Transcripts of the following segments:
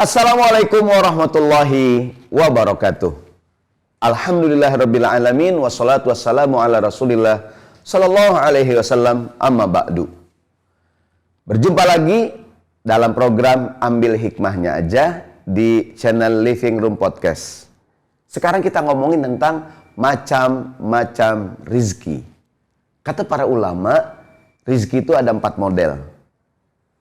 Assalamualaikum warahmatullahi wabarakatuh. Alhamdulillahirabbil alamin wassalatu wassalamu ala Rasulillah sallallahu alaihi wasallam, amma ba'du. Berjumpa lagi dalam program Ambil Hikmahnya Aja di channel Living Room Podcast. Sekarang kita ngomongin tentang macam-macam rizki. Kata para ulama, rizki itu ada 4 model.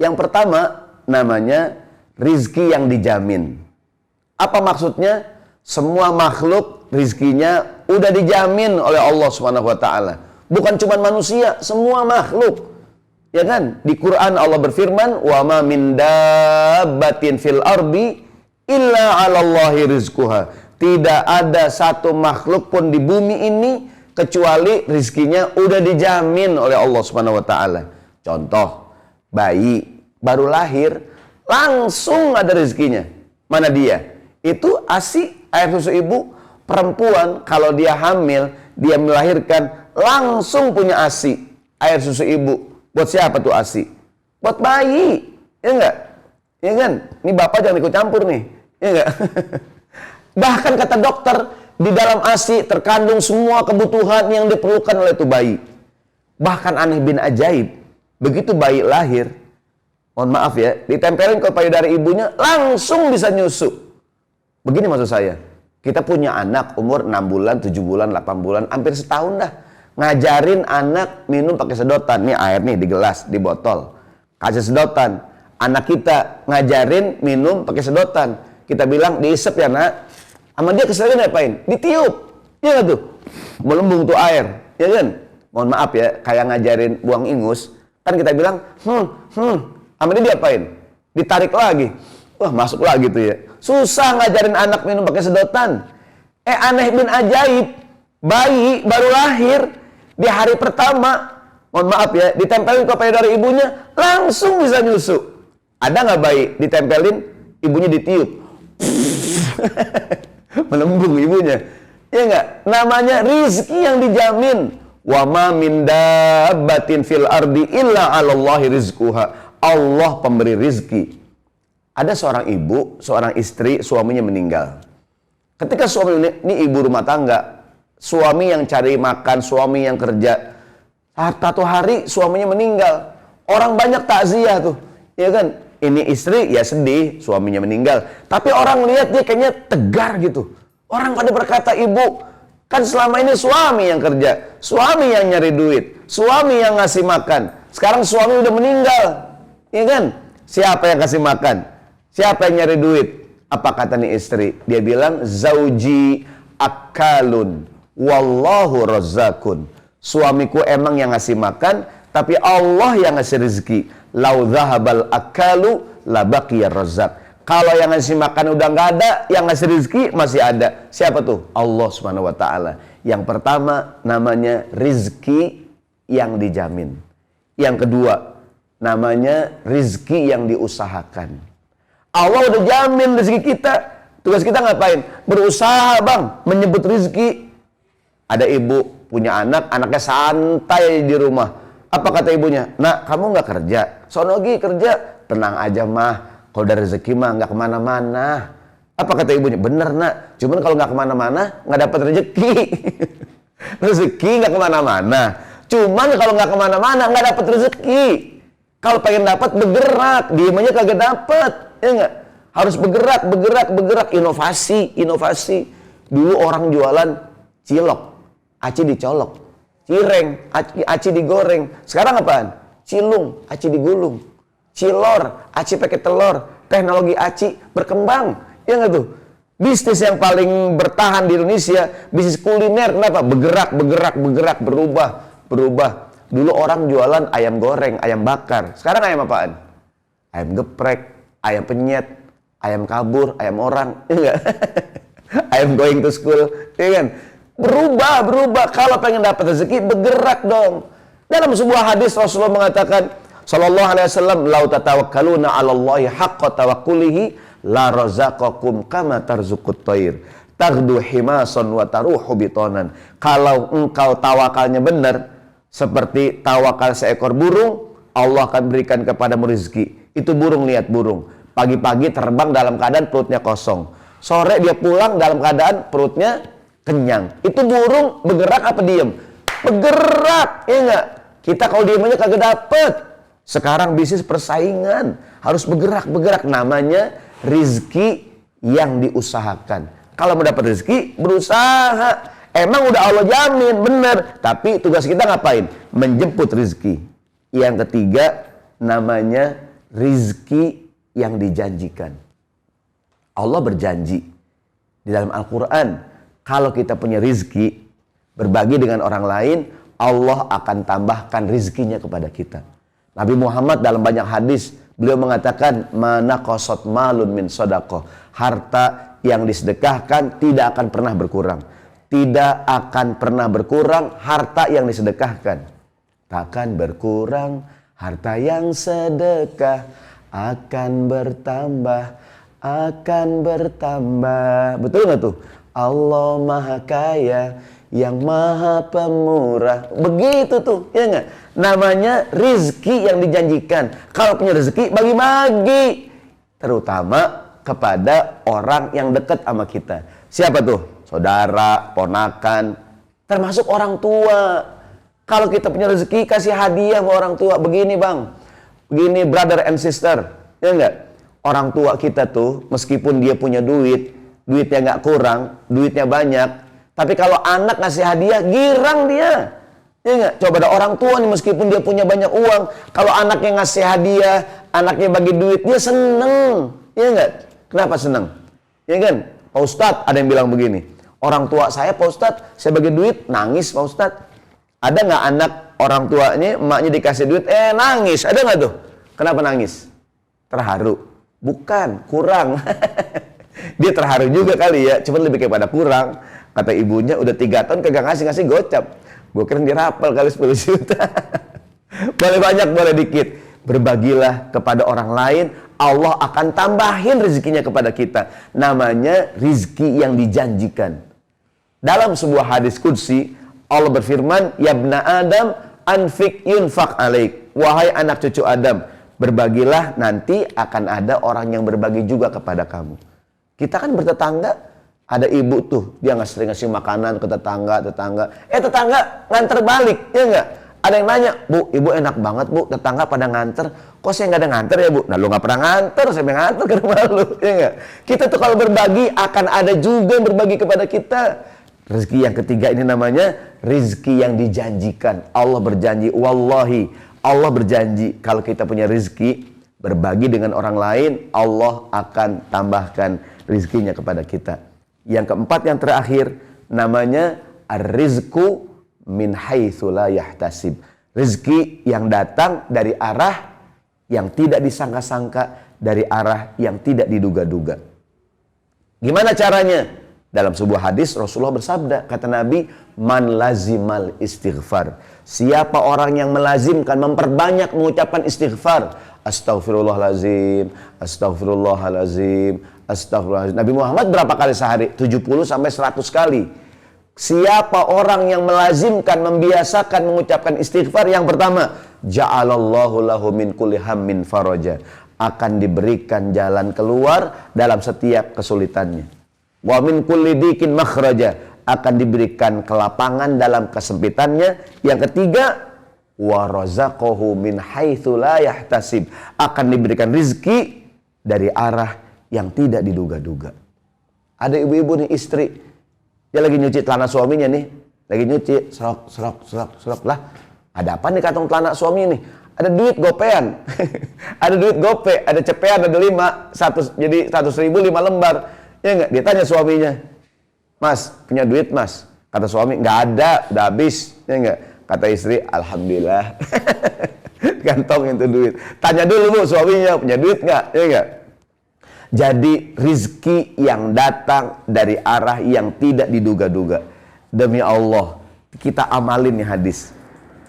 Yang pertama namanya rizki yang dijamin. Apa maksudnya? Semua makhluk rizkinya udah dijamin oleh Allah Subhanahu wa ta'ala. Bukan cuma manusia, semua makhluk. Ya kan? Di Quran Allah berfirman, "Wa ma min dabbatin fil ardi illa 'alallahi rizquha." Tidak ada satu makhluk pun di bumi ini kecuali rizkinya udah dijamin oleh Allah Subhanahu wa ta'ala. Contoh, bayi baru lahir langsung ada rizkinya. Mana dia? Itu ASI, air susu ibu. Perempuan kalau dia hamil, dia melahirkan, langsung punya ASI, air susu ibu. Buat siapa tuh ASI? Buat bayi. Ya enggak? Ya kan? Ini bapak jangan ikut campur nih. Ya enggak? Bahkan kata dokter, di dalam ASI terkandung semua kebutuhan yang diperlukan oleh itu bayi. Bahkan aneh bin ajaib, begitu bayi lahir, mohon maaf ya, ditempelin ke payudara ibunya, langsung bisa nyusu. Begini maksud saya, kita punya anak umur 6 bulan, 7 bulan, 8 bulan, hampir setahun dah. Ngajarin anak minum pakai sedotan. Nih air nih di gelas, di botol. Kasih sedotan. Anak kita ngajarin minum pakai sedotan. Kita bilang diisep ya nak. Sama dia kesalahan ngapain? Ditiup. Iya gak tuh? Melembung tuh air. Ya kan? Mohon maaf ya, kayak ngajarin buang ingus. Kan kita bilang, sama dia diapain? Ditarik lagi. Wah, masuk lagi tuh ya. Susah ngajarin anak minum pakai sedotan. Aneh bin ajaib, bayi baru lahir, di hari pertama, mohon maaf ya, ditempelin ke payudara ibunya, langsung bisa nyusu. Ada nggak bayi ditempelin, ibunya ditiup, melembung ibunya? Ya nggak? Namanya rizki yang dijamin. Wa ma min dabbatin fil ardi illa 'alallahi rizquha. Allah pemberi rizki. Ada seorang ibu, seorang istri, suaminya meninggal. Ketika suami ini ibu rumah tangga, suami yang cari makan, suami yang kerja. Satu hari suaminya meninggal. Orang banyak takziah tuh. Ya kan? Ini istri ya sedih, suaminya meninggal. Tapi orang lihat dia kayaknya tegar gitu. Orang pada berkata, "Ibu, kan selama ini suami yang kerja, suami yang nyari duit, suami yang ngasih makan. Sekarang suami udah meninggal." Ya kan? Siapa yang kasih makan? Siapa yang nyari duit? Apa kata nih istri? Dia bilang, "Zauji akalun, wallahu razzakun." Suamiku emang yang ngasih makan, tapi Allah yang ngasih rezeki. Lau dhahabal akalu labaqiya razzak. Kalau yang ngasih makan udah nggak ada, yang ngasih rezeki masih ada. Siapa tuh? Allah Subhanahu wa ta'ala. Yang pertama namanya rizki yang dijamin. Yang kedua namanya rizki yang diusahakan. Allah udah jamin rezeki kita. Tugas kita ngapain? Berusaha bang, menyebut rezeki. Ada ibu punya anak, anaknya santai di rumah. Apa kata ibunya? "Nak, kamu nggak kerja? Sono gi kerja." "Tenang aja mah, kalau ada rezeki mah nggak kemana-mana." Apa kata ibunya? "Bener nak, cuman kalau nggak kemana-mana nggak dapat rezeki." Rezeki nggak kemana-mana, cuman kalau nggak kemana-mana nggak dapat rezeki. Kalau pengen dapat bergerak, diem aja kagak dapat. Ya enggak? Harus bergerak, inovasi. Dulu orang jualan cilok, aci dicolok. Cireng, aci digoreng. Sekarang apaan? Cilung, aci digulung. Cilor, aci pakai telur. Teknologi aci berkembang. Ya enggak tuh? Bisnis yang paling bertahan di Indonesia, bisnis kuliner. Kenapa? Bergerak, berubah. Dulu orang jualan ayam goreng, ayam bakar. Sekarang ayam apaan? Ayam geprek, ayam penyet, ayam kabur, ayam orang. Enggak? Ayam going to school. Ya kan? Berubah. Kalau pengen dapat rezeki, bergerak dong. Dalam sebuah hadis Rasulullah mengatakan, sallallahu alaihi wasallam, "Lau tatawakkaluna 'alallahi haqqa tawakkulihi la razaqakum kama tarzuqut thair. Taghdu himasan wa taruhu bitonan." Kalau engkau tawakalnya benar, seperti tawakal seekor burung, Allah akan berikan kepadamu rezeki. Itu burung, lihat burung. Pagi-pagi terbang dalam keadaan perutnya kosong. Sore dia pulang dalam keadaan perutnya kenyang. Itu burung bergerak apa diem? Bergerak, ya enggak? Kita kalau diem aja kagak dapet. Sekarang bisnis persaingan, harus bergerak. Namanya rizki yang diusahakan. Kalau mau dapat rizki, berusaha. Emang udah Allah jamin, bener. Tapi tugas kita ngapain? Menjemput rizki. Yang ketiga, namanya rizki yang dijanjikan. Allah berjanji di dalam Al-Quran, kalau kita punya rizki, berbagi dengan orang lain, Allah akan tambahkan rizkinya kepada kita. Nabi Muhammad dalam banyak hadis, beliau mengatakan, mana qasat malun min sodaqoh. Harta yang disedekahkan tidak akan pernah berkurang. Tidak akan pernah berkurang harta yang disedekahkan. Takkan berkurang harta yang sedekah, akan bertambah. Betul nggak tuh? Allah Maha Kaya, yang Maha Pemurah. Begitu tuh, ya nggak? Namanya rizki yang dijanjikan. Kalau punya rezeki, bagi-bagi. Terutama kepada orang yang dekat sama kita. Siapa tuh? Saudara, ponakan, termasuk orang tua. Kalau kita punya rezeki, kasih hadiah sama orang tua. Begini bang, begini brother and sister, ya enggak? Orang tua kita tuh, meskipun dia punya duitnya nggak kurang, duitnya banyak, tapi kalau anak ngasih hadiah, girang dia. Ya enggak? Coba ada orang tua nih, meskipun dia punya banyak uang, kalau anaknya ngasih hadiah, anaknya bagi duit, dia seneng. Ya enggak? Kenapa seneng? Ya kan? Pak Ustadz, ada yang bilang begini, orang tua saya Pak Ustadz, saya bagi duit, nangis Pak Ustadz. Ada nggak anak orang tuanya, emaknya dikasih duit, nangis? Ada nggak tuh? Kenapa nangis? Terharu? Bukan, kurang. Dia terharu juga kali ya, cuma lebih kepada kurang. Kata ibunya, udah 3 tahun kagak ngasih gocap. Gue kira dirapel kali 10 juta. Boleh banyak, boleh dikit. Berbagilah kepada orang lain, Allah akan tambahin rezekinya kepada kita. Namanya rizki yang dijanjikan. Dalam sebuah hadis qudsi, Allah berfirman, ya ibna Adam, anfik yunfak alaik. Wahai anak cucu Adam, berbagilah, nanti akan ada orang yang berbagi juga kepada kamu. Kita kan bertetangga, ada ibu tuh, dia ngasih makanan ke tetangga. Tetangga nganter balik, ya enggak? Ada yang nanya, Bu, ibu enak banget Bu, tetangga pada nganter. Kok saya nggak ada nganter ya Bu? Nah lu nggak pernah nganter, saya nganter ke rumah lu, ya enggak? Kita tuh kalau berbagi, akan ada juga yang berbagi kepada kita. Rezeki yang ketiga ini namanya rezeki yang dijanjikan. Allah berjanji, wallahi, Allah berjanji kalau kita punya rezeki, berbagi dengan orang lain, Allah akan tambahkan rezekinya kepada kita. Yang keempat, yang terakhir, namanya ar-rizqu min haitsu la yahtasib. Rezeki yang datang dari arah yang tidak disangka-sangka, dari arah yang tidak diduga-duga. Gimana caranya? Dalam sebuah hadis Rasulullah bersabda, kata Nabi, man lazimal istighfar. Siapa orang yang melazimkan, memperbanyak mengucapkan istighfar, astaghfirullahalazim, astaghfirullahalazim, astaghfirullahalazim. Nabi Muhammad berapa kali sehari? 70 sampai 100 kali. Siapa orang yang melazimkan, membiasakan mengucapkan istighfar, yang pertama, ja'alallahu lahu min kulli hammin faraja. Akan diberikan jalan keluar dalam setiap kesulitannya. Wa min kulli dikin makhraja, akan diberikan kelapangan dalam kesempitannya. Yang ketiga, wa razaqahu min haitsu la yahtasib, akan diberikan rizki dari arah yang tidak diduga-duga. Ada ibu-ibu nih, istri, dia lagi nyuci celana suaminya nih, lagi nyuci, serok lah. Ada apa nih kantong celana suami nih? Ada duit gopean. Ada duit gope, ada cepean, ada 100, jadi 100.000 5 lembar. Ya enggak? Dia tanya suaminya, Mas, punya duit Mas? Kata suami, nggak ada, udah habis. Ya enggak? Kata istri, alhamdulillah. Kantong itu duit. Tanya dulu Bu, suaminya punya duit nggak? Ya enggak? Jadi rizki yang datang dari arah yang tidak diduga-duga. Demi Allah, kita amalin nih hadis.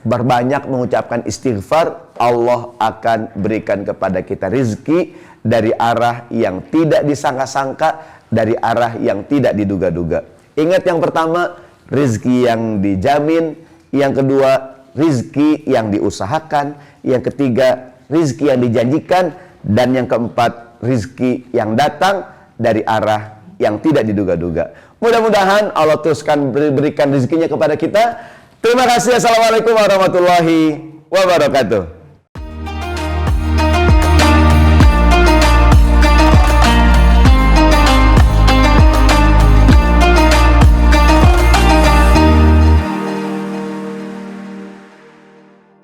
Berbanyak mengucapkan istighfar, Allah akan berikan kepada kita rizki dari arah yang tidak disangka-sangka, dari arah yang tidak diduga-duga. Ingat, yang pertama, rizki yang dijamin. Yang kedua, rizki yang diusahakan. Yang ketiga, rizki yang dijanjikan. Dan yang keempat, rizki yang datang dari arah yang tidak diduga-duga. Mudah-mudahan Allah teruskan berikan rizkinya kepada kita. Terima kasih. Assalamualaikum warahmatullahi wabarakatuh.